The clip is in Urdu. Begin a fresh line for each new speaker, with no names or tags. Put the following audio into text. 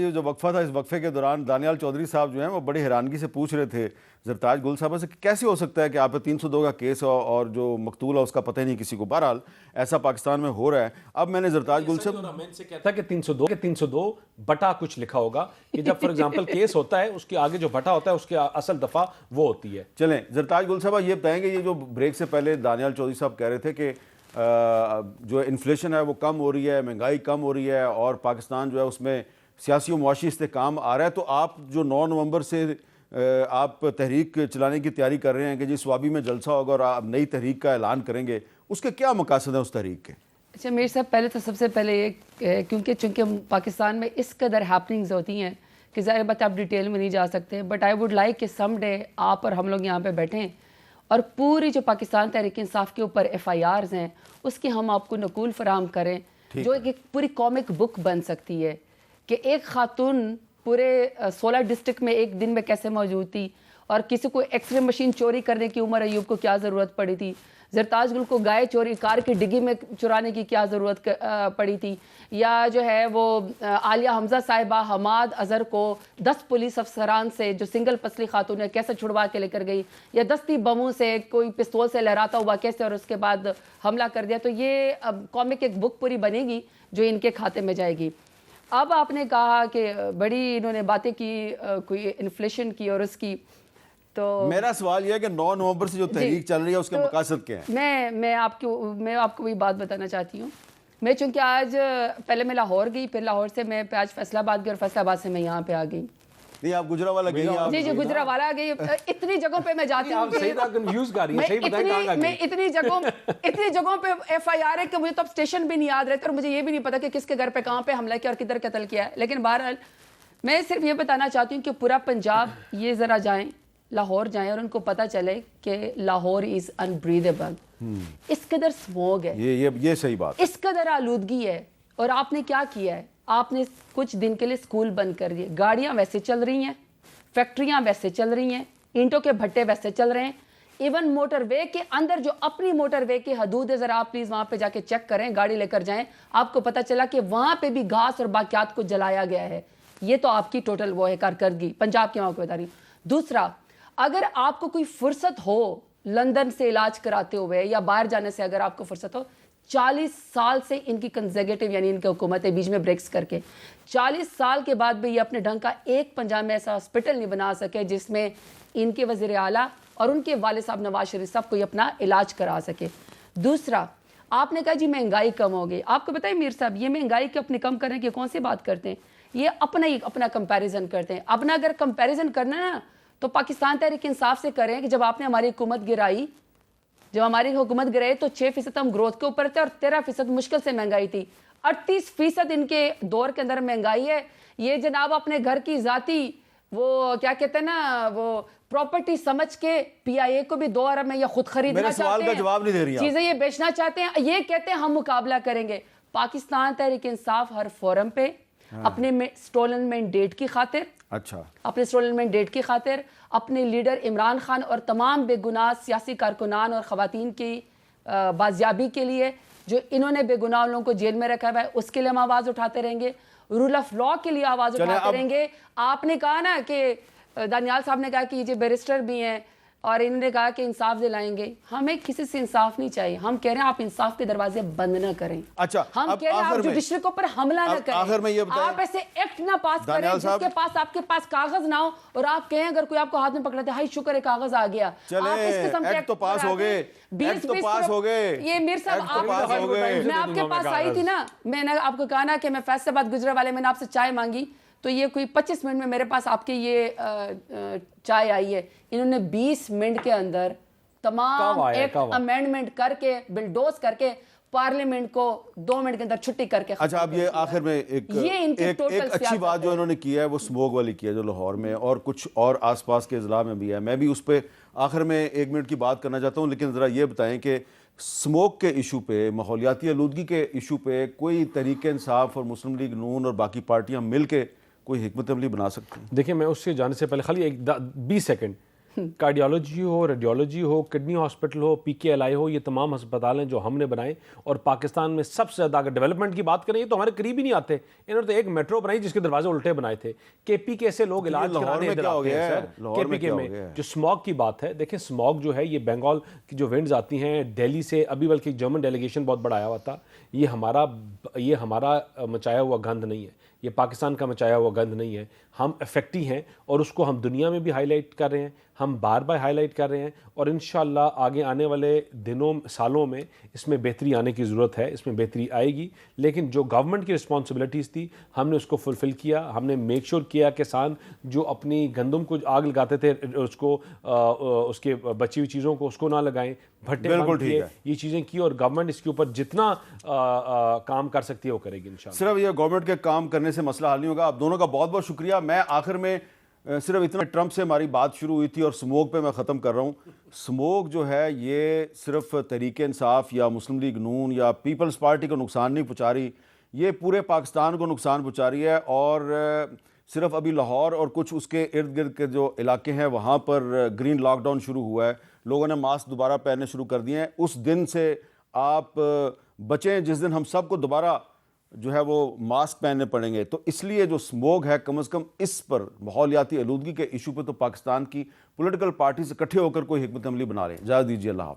یہ جو وقفہ تھا، اس وقفے کے دوران دانیال چودھری صاحب جو ہیں وہ بڑی حیرانگی سے پوچھ رہے تھے زرتاج گل صاحبہ سے کہ کیسے ہو سکتا ہے کہ آپ پہ 302 کا کیس ہو اور جو مقتول ہے اس کا پتہ ہی نہیں کسی کو. بہرحال ایسا پاکستان میں ہو رہا ہے. اب میں نے زرتاج گل صاحب
میں ان سے کہتا کہ 302 بٹا کچھ لکھا ہوگا کہ جب فار ایگزامپل کیس ہوتا ہے اس کے آگے جو بٹا ہوتا ہے اس کی اصل دفعہ وہ ہوتی ہے.
چلیں زرتاج گل صاحبہ یہ بتائیں گے، یہ جو بریک سے پہلے دانیال چودھری صاحب کہہ رہے تھے کہ جو انفلیشن ہے وہ کم ہو رہی ہے، مہنگائی کم ہو رہی ہے اور پاکستان جو ہے اس میں سیاسی و معاشی استحکام آ رہا ہے، تو آپ جو 9 نومبر سے آپ تحریک چلانے کی تیاری کر رہے ہیں کہ جی سوابی میں جلسہ ہوگا اور آپ نئی تحریک کا اعلان کریں گے، اس کے کیا مقاصد ہیں اس تحریک کے؟
اچھا میر صاحب، پہلے تو سب سے پہلے یہ کیونکہ پاکستان میں اس قدر ہیپننگز ہوتی ہیں کہ ظاہر بات آپ ڈیٹیل میں نہیں جا سکتے، بٹ آئی ووڈ لائک کہ سم ڈے آپ اور ہم لوگ یہاں پہ بیٹھیں اور پوری جو پاکستان تحریک انصاف کے اوپر FIRs ہیں اس کی ہم آپ کو نقول فراہم کریں، جو ایک پوری کامک بک بن سکتی ہے کہ ایک خاتون پورے 16 ڈسٹرکٹ میں ایک دن میں کیسے موجود تھی اور کسی کو ایکس رے مشین چوری کرنے کی عمر ایوب کو کیا ضرورت پڑی تھی، زرتاج گل کو گائے چوری کار کی ڈگی میں چرانے کی کیا ضرورت پڑی تھی، یا جو ہے وہ عالیہ حمزہ صاحبہ حماد اظہر کو 10 پولیس افسران سے جو سنگل پسلی خاتون ہے کیسے چھڑوا کے لے کر گئی، یا دستی بموں سے کوئی پستول سے لہراتا ہوا کیسے اور اس کے بعد حملہ کر دیا. تو یہ کامک ایک بک پوری بنے گی جو ان کے کھاتے میں جائے گی. اب آپ نے کہا کہ بڑی انہوں نے باتیں کی کوئی انفلیشن کی اور اس کی، تو
میرا سوال یہ ہے کہ 9 نومبر سے جو تحریک چل رہی ہے اس کے مقاصد کیا ہیں؟
میں آپ کو وہی بات بتانا چاہتی ہوں. میں چونکہ آج پہلے میں لاہور گئی، پھر لاہور سے میں آج فیصل آباد گئی اور فیصل آباد سے میں یہاں پہ آ گئی.
نہیں آپ گجرانوالہ گئی ہیں؟
جی گجرانوالہ گئی. اتنی جگہوں پہ میں جاتی ہوں میں اتنی جگہوں پہ FIR ہے کہ مجھے تو اب اسٹیشن بھی نہیں یاد رہتے اور مجھے یہ بھی نہیں پتا کہ کس کے گھر پہ کہاں پہ حملہ کیا اور کدھر قتل کیا ہے. لیکن بہرحال میں صرف یہ بتانا چاہتی ہوں کہ پورا پنجاب یہ ذرا جائیں، لاہور جائیں اور ان کو پتہ چلے کہ لاہور از انبریدیبل. اس قدر سموگ ہے،
یہ صحیح بات،
اس قدر آلودگی ہے. اور آپ نے کیا کیا ہے؟ آپ نے کچھ دن کے لیے سکول بند کر دیے، گاڑیاں ویسے چل رہی ہیں، فیکٹریاں ویسے چل رہی ہیں، اینٹوں کے بھٹے ویسے چل رہے ہیں. ایون موٹر وے کے اندر جو اپنی موٹر وے کی حدود ہے، ذرا آپ پلیز وہاں پہ جا کے چیک کریں، گاڑی لے کر جائیں، آپ کو پتہ چلا کہ وہاں پہ بھی گھاس اور باقیات کو جلایا گیا ہے. یہ تو آپ کی ٹوٹل وہ ہے کارکردگی پنجاب کے. وہاں کو بتا رہی ہوں. دوسرا، اگر آپ کو کوئی فرصت ہو لندن سے علاج کراتے ہوئے یا باہر جانے سے، اگر آپ کو فرصت ہو، 40 سال سے ان کی کنزیگیٹو یعنی ان کی حکومت ہے بیچ میں بریکس کر کے 40 سال کے بعد بھی یہ اپنے ڈھنگ کا ایک پنجاب میں ایسا ہاسپٹل نہیں بنا سکے جس میں ان کے وزیر اعلیٰ اور ان کے والد صاحب نواز شریف صاحب کوئی اپنا علاج کرا سکے. دوسرا، آپ نے کہا جی مہنگائی کم ہو گئی. آپ کو پتہ ہے میر صاحب، یہ مہنگائی کے اپنے کم کرنے کی کون سی بات کرتے ہیں؟ یہ اپنا کمپیریزن کرتے ہیں. اپنا اگر کمپیریزن کرنا ہے نا تو پاکستان تحریک انصاف سے کریں کہ جب آپ نے ہماری حکومت گرائی، تو 6% ہم گروتھ کے اوپر تھے اور 13% مشکل سے مہنگائی تھی. 38% ان کے دور کے اندر مہنگائی ہے. یہ جناب اپنے گھر کی ذاتی وہ کیا کہتے ہیں نا، وہ پراپرٹی سمجھ کے PIA کو بھی 2 ارب میں یا خود خریدنا چاہتے ہیں،
میرے سوال کا جواب نہیں دے رہی،
چیزیں یہ بیچنا چاہتے ہیں. یہ کہتے ہیں ہم مقابلہ کریں گے. پاکستان تحریک انصاف ہر فورم پہ اپنے سٹولن مینڈیٹ کی خاطر، اپنے سٹولن مینڈیٹ کی خاطر، اپنے لیڈر عمران خان اور تمام بے گناہ سیاسی کارکنان اور خواتین کی بازیابی کے لیے جو انہوں نے بے گناہ لوگوں کو جیل میں رکھا ہوا ہے، اس کے لیے ہم آواز اٹھاتے رہیں گے. رول آف لا کے لیے آواز اٹھاتے رہیں گے. آپ نے کہا نا کہ دانیال صاحب نے کہا کہ یہ بیرسٹر بھی ہیں اور انہوں نے کہا کہ انصاف دلائیں گے. ہمیں کسی سے انصاف نہیں چاہیے. ہم کہہ رہے ہیں آپ انصاف کے دروازے بند نہ کریں.
اچھا،
ہم کہہ رہے ہیں آپ جوڈیشری کے اوپر حملہ نہ کریں. آپ ایسے ایکٹ نہ پاس کریں جس کے پاس آپ کے پاس کاغذ نہ ہو اور آپ کہیں اگر کوئی آپ کو ہاتھ میں پکڑاتے ہائی شکر ہے کاغذ آ گیا.
ایکٹ تو پاس ہو گئے، ایکٹ تو پاس ہو گئے.
یہ میر صاحب میں آپ کے پاس آئی تھی نا، میں نے آپ کو کہا نا کہ میں فیصل آباد گجرانوالے میں نے آپ سے چائے مانگی تو یہ کوئی 25 منٹ میں میرے پاس آپ کے یہ چائے آئی ہے. انہوں نے 20 منٹ کے اندر تمام ایک امینڈمنٹ کر کے بلڈوز کر کے پارلیمنٹ کو 2 منٹ کے اندر چھٹی کر کے.
اچھا، اب یہ آخر میں ایک اچھی بات جو انہوں نے کی ہے وہ سموگ والی کی ہے جو لاہور میں اور کچھ اور آس پاس کے اضلاع میں بھی ہے. میں بھی اس پہ آخر میں 1 منٹ کی بات کرنا چاہتا ہوں، لیکن ذرا یہ بتائیں کہ سموگ کے ایشو پہ، ماحولیاتی آلودگی کے ایشو پہ کوئی تحریک انصاف اور مسلم لیگ نون اور باقی پارٹیاں مل کے کوئی حکمت عملی بنا سکتے ہیں؟
دیکھیں، میں اس سے جانے سے پہلے خالی 20 سیکنڈ کارڈیالوجی ہو, ریڈیولوجی ہو, کڈنی ہاسپٹل ہو, PKLI ہو, یہ تمام ہسپتال ہیں جو ہم نے بنائے. اور پاکستان میں سب سے زیادہ اگر ڈیولپمنٹ کی بات کریں تو ہمارے قریب ہی نہیں آتے. انہوں نے تو ایک میٹرو بنائی جس کے دروازے الٹے بنائے تھے. KPK سے لوگ علاج کرانے ادھر آتے ہیں سر. KPK میں جو اسموگ کی بات ہے, دیکھیں اسموگ جو ہے یہ بنگال کی جو ونڈز آتی ہیں دہلی سے, ابھی بلکہ جرمن ڈیلیگیشن بہت بڑا آیا ہوا تھا. یہ ہمارا مچایا ہوا گند نہیں ہے, یہ پاکستان کا مچایا ہوا گند نہیں ہے. ہم افیکٹی ہیں اور اس کو ہم دنیا میں بھی ہائی لائٹ کر رہے ہیں, ہم بار بار ہائی لائٹ کر رہے ہیں. اور انشاءاللہ آگے آنے والے دنوں سالوں میں اس میں بہتری آنے کی ضرورت ہے, اس میں بہتری آئے گی. لیکن جو گورنمنٹ کی رسپانسبلٹیز تھی ہم نے اس کو فلفل کیا. ہم نے میک شور کیا کسان جو اپنی گندم کو آگ لگاتے تھے اس کو اس کے بچی ہوئی چیزوں کو اس کو نہ لگائیں, بھٹے بند کیے, یہ چیزیں کی. اور گورنمنٹ اس کے اوپر جتنا کام کر سکتی ہے وہ کرے گی انشاءاللہ.
صرف یہ گورنمنٹ کے کام کرنے سے مسئلہ حل نہیں ہوگا. آپ دونوں کا بہت بہت شکریہ. میں آخر میں صرف اتنا, ٹرمپ سے ہماری بات شروع ہوئی تھی اور سموگ پہ میں ختم کر رہا ہوں. سموگ جو ہے یہ صرف تحریک انصاف یا مسلم لیگ نون یا پیپلز پارٹی کو نقصان نہیں پہنچا رہی, یہ پورے پاکستان کو نقصان پہنچا رہی ہے. اور صرف ابھی لاہور اور کچھ اس کے ارد گرد کے جو علاقے ہیں وہاں پر گرین لاک ڈاؤن شروع ہوا ہے, لوگوں نے ماسک دوبارہ پہننے شروع کر دیے ہیں. اس دن سے آپ بچیں جس دن ہم سب کو دوبارہ جو ہے وہ ماسک پہننے پڑیں گے. تو اس لیے جو سموگ ہے کم از کم اس پر ماحولیاتی آلودگی کے ایشو پہ تو پاکستان کی پولیٹیکل پارٹیز اکٹھے ہو کر کوئی حکمت عملی بنا رہے ہیں. اجازت دیجیے, اللہ حافظ.